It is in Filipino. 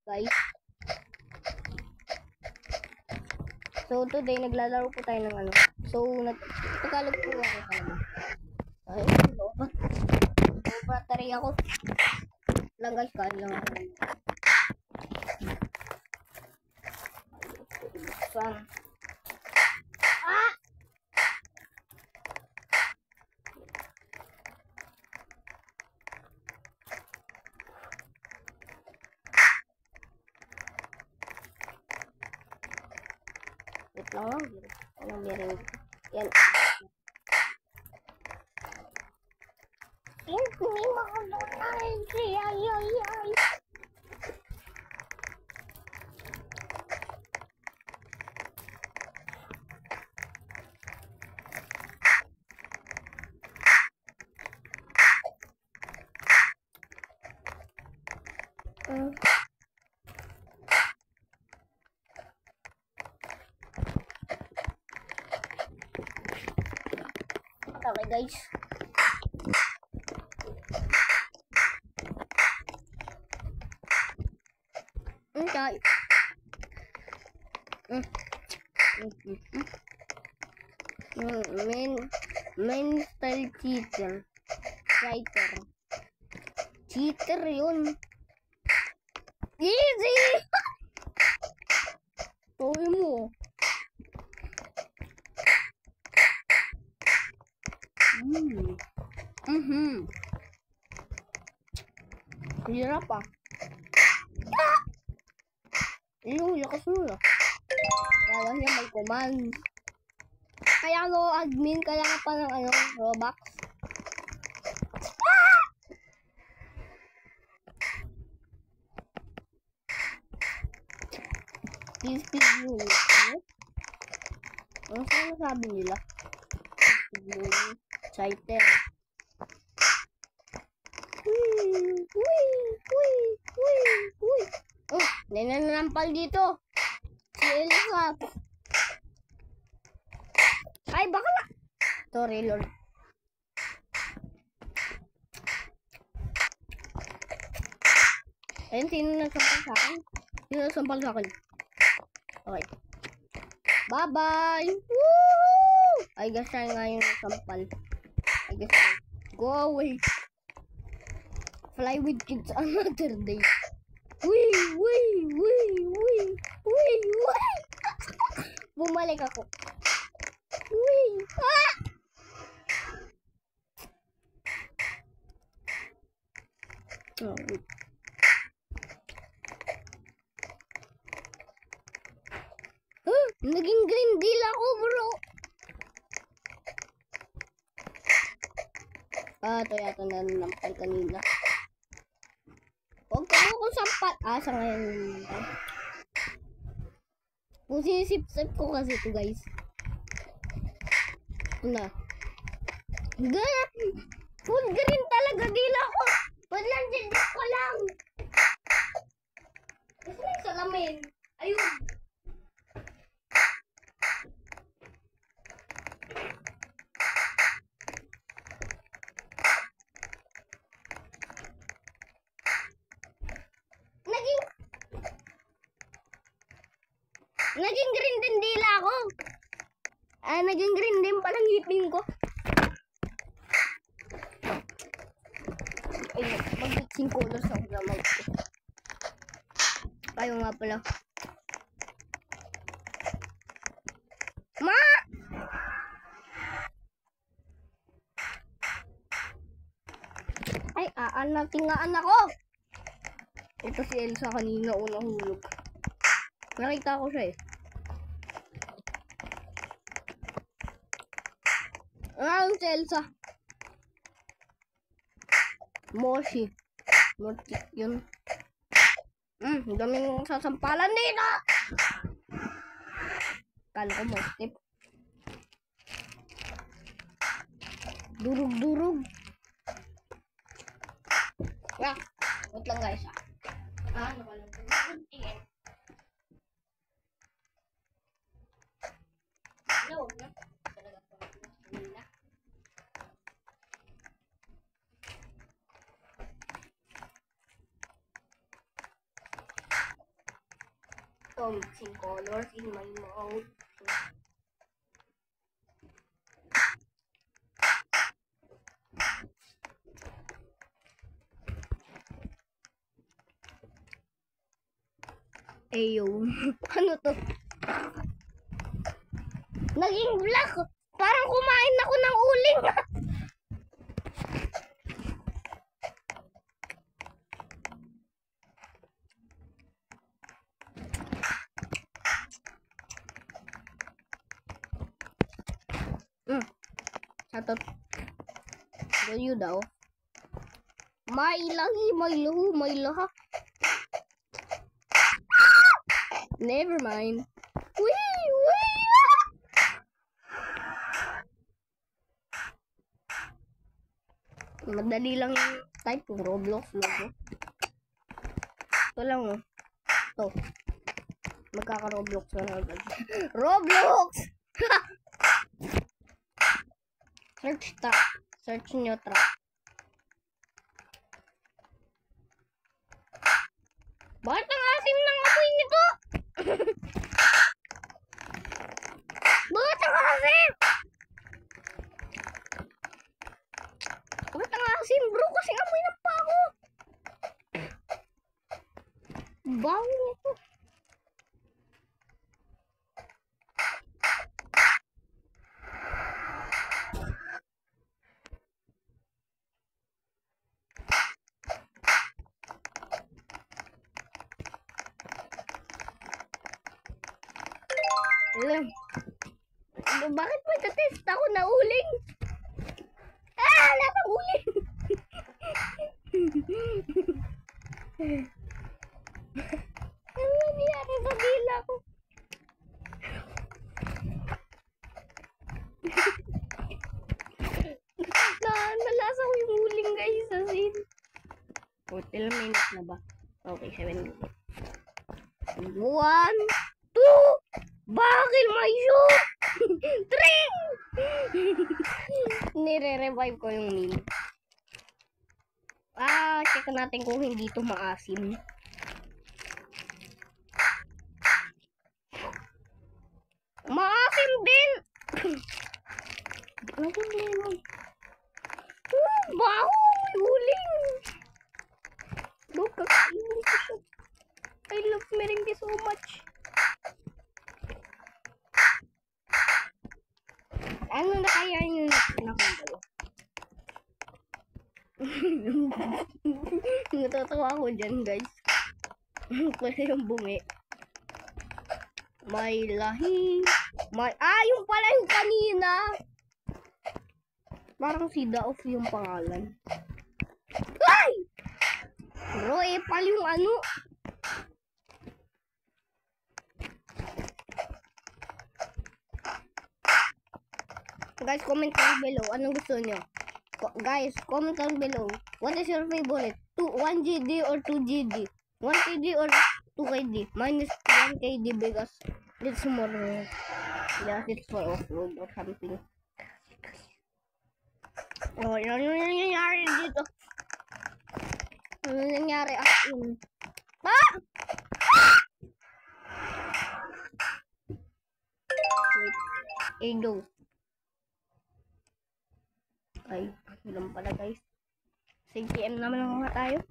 guys. So today naglalaro po tayo ng ano. So Tagalog po ako talaga. Ay, battery ako. Lang guys, kain lang ako. Ah! Wait lang lang. Anong biring? Yan. Hindi McDonald's. Ay. Okay guys. Okay. Main style cheater. Cheater yun. Easy! Tuwi mo. Hirap ah. Yung lakas mo na. Kaya niya may command. Kaya admin, kaya pa ng Robux. Speed unit. Ano sabi nila? Speed unit. Cheater. Nananampal dito. Si Elsa. Ay, bakla. Sorry, Lord. Ayun, sino nagsampal sa akin? Sino nagsampal sa akin? Okay. Bye-bye. Woo! I guess siya nga yung nagsampal. I guess go away. Fly with kids another day. Wee! Bumalik ako. Wee! Ah! Oh, wait. Naging green deal ako, bro. Ito yata nampal kanina. Huwag ka mo kung sampal. Sa ngayon. Kung sinisip-sip ko kasi ito, guys. Full green talaga. Dila ko. Walang dila ko lang. Kasi may salamin. Ayun. Naging green din dila ko. Naging green din palang ngipin ko. Ay, mag-mixing colors ako na mag Kayo nga pala. Ma! Ay, natingaan ako. Ito si Elsa kanina unang hulog. Nakita ko siya eh. Ang si Elsa. Moshi yun. Daming sasampalan dito. Kala ko mo step. Durug. Wait lang guys. So, mixing colors in my mouth. Ayo. Ano to? Naging black. Parang kumain ako ng uling. Satot. Ganyo daw. May lagi, may luhu, may laha. Never mind. Wee! Madali lang yung type ng Roblox logo. Ito lang oh. Ito. Magkaka-Roblox na agad. Roblox! Search ta. Search nyo tra. Bakit ang asim ng amoy nito? Bakit ang asim? Bakit ang asim bro? Kasi amoy ng pako. Bago nito. Bakit magka-test ako na uling? Nasa uling! Ano nangyari sa dila ko? Nalasa ko yung uling guys sa sin. 40 minutes na ba? Okay, 7 minutes. 1, 2, bakit may shoot? 3! Nire-revive ko yung meme. Check natin kung hindi ito maasim. Maasim din! Ano yung lemon? Baho! Uling! Look, kakainin ko siya. I love merengue so much. Ano na kaya yung nakakalo? Natatawa ako dyan guys. Kasi yung bungi. May lahi. Yung pala yung kanina. Parang si Daof yung pangalan. Ay! Bro, pala yung ano. Guys, comment down below. Anong gusto nyo? Guys, comment down below. What is your favorite? 1 GD or 2 GD? 1 KD or 2 KD? Mine is 1 KD because it's more. Yeah, it's for off-road or something. Oh, ano nangyari dito? Ano nangyari akin? Wait. Go. Ay, ilan pala guys. 6 PM naman ang mga tayo.